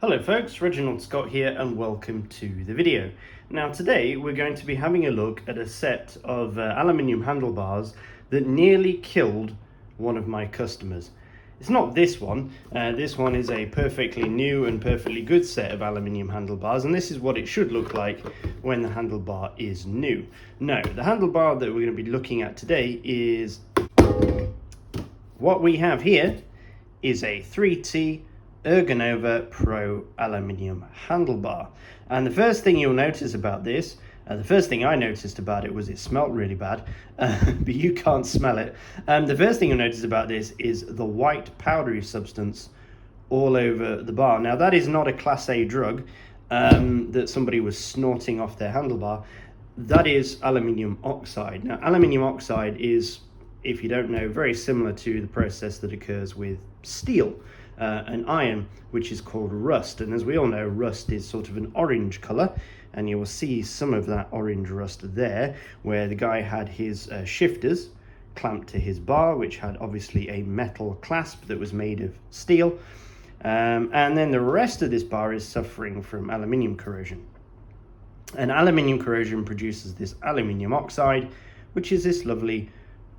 Hello folks, Reginald Scott here and welcome to the video. Now today we're going to be having a look at a set of aluminium handlebars that nearly killed one of my customers. It's not this one. This one is a perfectly new and perfectly good set of aluminium handlebars, and this is what it should look like when the handlebar is new. No, the handlebar that we're going to be looking at today is what we have here is a 3T Ergonova Pro aluminium handlebar. And the first thing you'll notice about this, the first thing I noticed about it was it smelled really bad, but you can't smell it. The first thing you'll notice about this is the white powdery substance all over the bar. Now that is not a Class A drug that somebody was snorting off their handlebar. That is aluminium oxide. Now aluminium oxide is, if you don't know, very similar to the process that occurs with steel and iron, which is called rust. And as we all know, rust is sort of an orange color, and you will see some of that orange rust there where the guy had his shifters clamped to his bar, which had obviously a metal clasp that was made of steel, and then the rest of this bar is suffering from aluminium corrosion. And aluminium corrosion produces this aluminium oxide, which is this lovely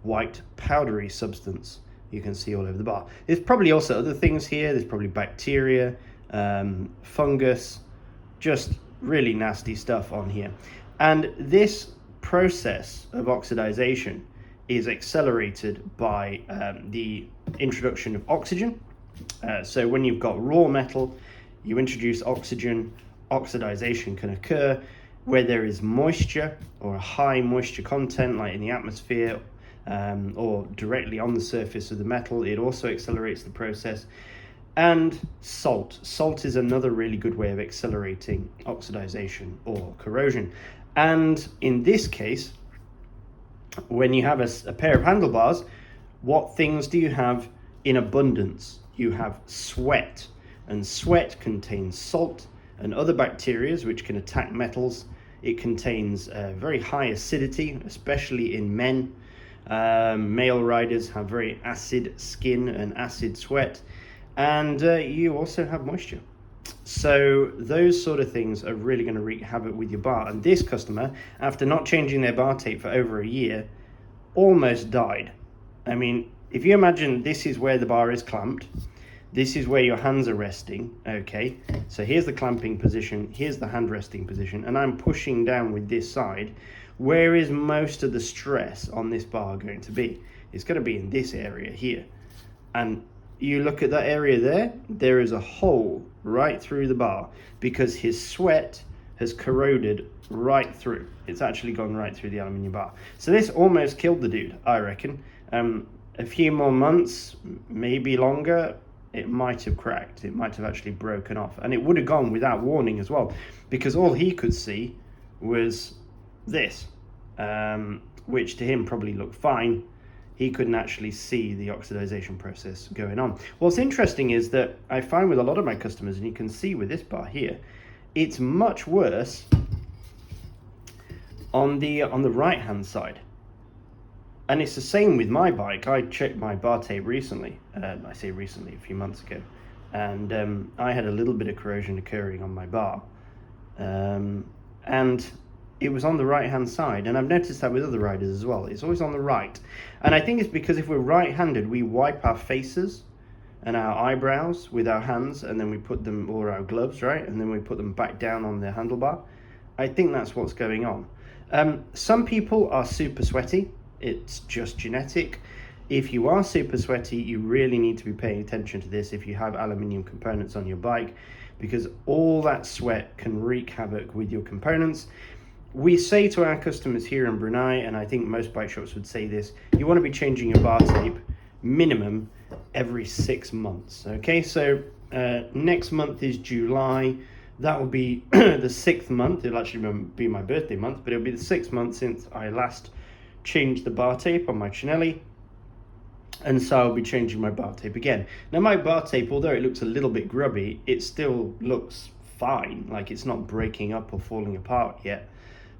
white powdery substance you can see all over the bar. There's probably also other things here. There's probably bacteria, fungus, just really nasty stuff on here. And this process of oxidization is accelerated by the introduction of oxygen. So when you've got raw metal, you introduce oxygen, oxidization can occur. Where there is moisture or a high moisture content, like in the atmosphere, or directly on the surface of the metal, it also accelerates the process. And salt is another really good way of accelerating oxidization or corrosion. And in this case, when you have a pair of handlebars, what things do you have in abundance? You have sweat, and sweat contains salt and other bacteria which can attack metals. It contains very high acidity, especially in men. Male riders have very acid skin and acid sweat, and you also have moisture. So those sort of things are really going to wreak havoc with your bar. And this customer, after not changing their bar tape for over a year, almost died. I mean, if you imagine this is where the bar is clamped, this is where your hands are resting, okay? So here's the clamping position, here's the hand resting position, and I'm pushing down with this side. Where is most of the stress on this bar going to be? It's going to be in this area here. And you look at that area there, there is a hole right through the bar because his sweat has corroded right through. It's actually gone right through the aluminium bar. So this almost killed the dude, I reckon. A few more months, maybe longer, it might have cracked. It might have actually broken off, and it would have gone without warning as well, because all he could see was this, which to him probably looked fine. He couldn't actually see the oxidization process going on. What's interesting is that I find with a lot of my customers, and you can see with this bar here, it's much worse on the right hand side. And it's the same with my bike. I checked my bar tape recently. I say recently, a few months ago. And I had a little bit of corrosion occurring on my bar. And it was on the right hand side. And I've noticed that with other riders as well. It's always on the right. And I think it's because if we're right-handed, we wipe our faces and our eyebrows with our hands, and then we put them, or our gloves, right? And then we put them back down on the handlebar. I think that's what's going on. Some people are super sweaty. It's just genetic. If you are super sweaty, you really need to be paying attention to this if you have aluminium components on your bike, because all that sweat can wreak havoc with your components. We say to our customers here in Brunei, and I think most bike shops would say this, you want to be changing your bar tape minimum every 6 months. Okay, so next month is July. That will be the 6th month. It'll actually be my birthday month, but it'll be the 6th month since I last changed the bar tape on my Chinelli, and so I'll be changing my bar tape again. Now my bar tape, although it looks a little bit grubby, it still looks fine, like it's not breaking up or falling apart yet.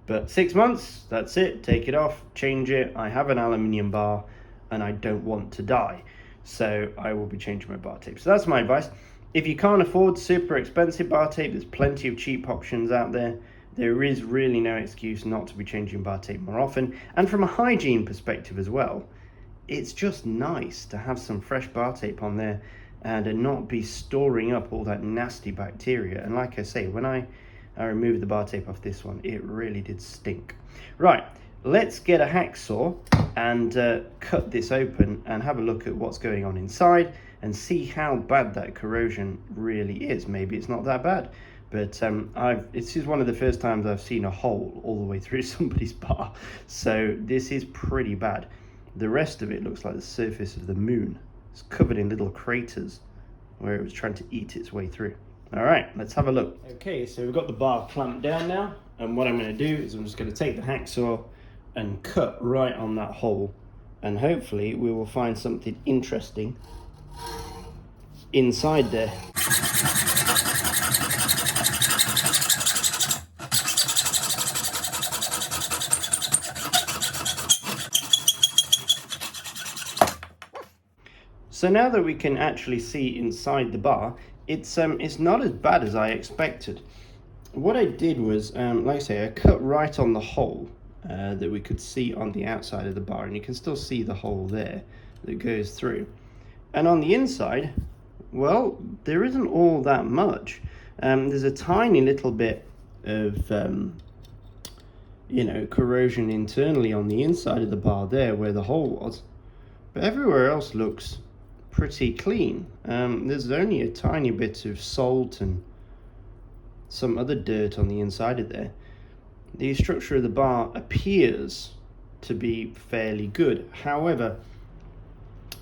But 6 months, that's it, take it off, change it. I have an aluminium bar and I don't want to die, so I will be changing my bar tape. So that's my advice. If you can't afford super expensive bar tape, there's plenty of cheap options out there. There is really no excuse not to be changing bar tape more often. And from a hygiene perspective as well, it's just nice to have some fresh bar tape on there and not be storing up all that nasty bacteria. And like I say, when I removed the bar tape off this one, it really did stink. Right, let's get a hacksaw and cut this open and have a look at what's going on inside and see how bad that corrosion really is. Maybe it's not that bad, but this is one of the first times I've seen a hole all the way through somebody's bar, so this is pretty bad. The rest of it looks like the surface of the moon. It's covered in little craters where it was trying to eat its way through. All right, let's have a look. Okay, so we've got the bar clamped down now, and what I'm going to do is I'm just going to take the hacksaw and cut right on that hole, and hopefully we will find something interesting inside there. So now that we can actually see inside the bar, it's not as bad as I expected. What I did was, like I say, I cut right on the hole that we could see on the outside of the bar, and you can still see the hole there that goes through. And on the inside, well, there isn't all that much. There's a tiny little bit of corrosion internally on the inside of the bar there where the hole was, but everywhere else looks pretty clean. There's only a tiny bit of salt and some other dirt on the inside of there. The structure of the bar appears to be fairly good. However,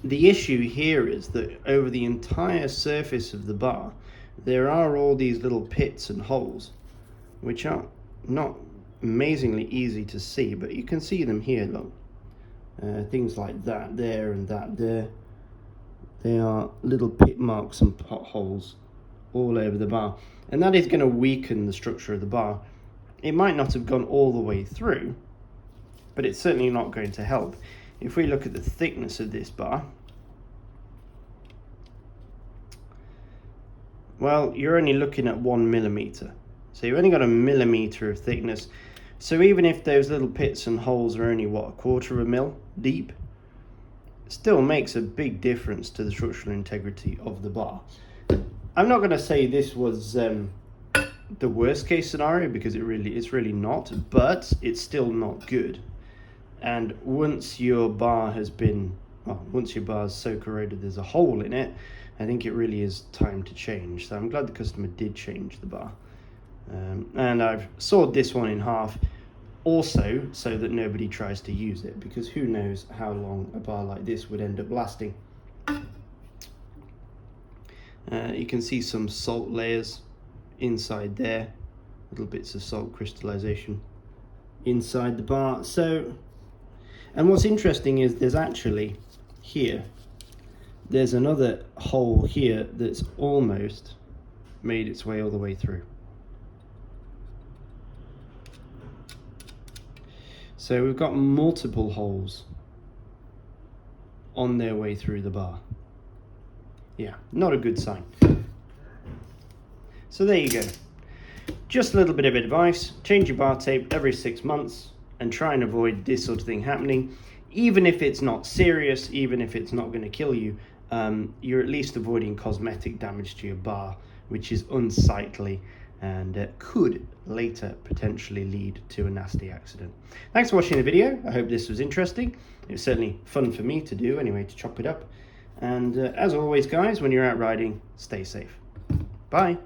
the issue here is that over the entire surface of the bar, there are all these little pits and holes, which are not amazingly easy to see, but you can see them here, look. Things like that there and that there. They are little pit marks and potholes all over the bar, and that is going to weaken the structure of the bar. It might not have gone all the way through, but it's certainly not going to help. If we look at the thickness of this bar, well, you're only looking at 1 millimeter. So you've only got 1 millimeter of thickness. So even if those little pits and holes are only, what, 1/4 of a mil deep, still makes a big difference to the structural integrity of the bar. I'm not going to say this was the worst case scenario, because it's really not, but it's still not good. And once your bar is so corroded there's a hole in it, I think it really is time to change. So I'm glad the customer did change the bar. And I've sawed this one in half also so that nobody tries to use it, because who knows how long a bar like this would end up lasting. You can see some salt layers inside there, little bits of salt crystallization inside the bar. So, and what's interesting is there's actually there's another hole here that's almost made its way all the way through. So we've got multiple holes on their way through the bar. Yeah, not a good sign. So there you go. Just a little bit of advice: change your bar tape every 6 months and try and avoid this sort of thing happening. Even if it's not serious, even if it's not going to kill you, you're at least avoiding cosmetic damage to your bar, which is unsightly and could later potentially lead to a nasty accident. Thanks for watching the video. I hope this was interesting. It was certainly fun for me to do anyway, to chop it up. And as always, guys, when you're out riding, stay safe. Bye.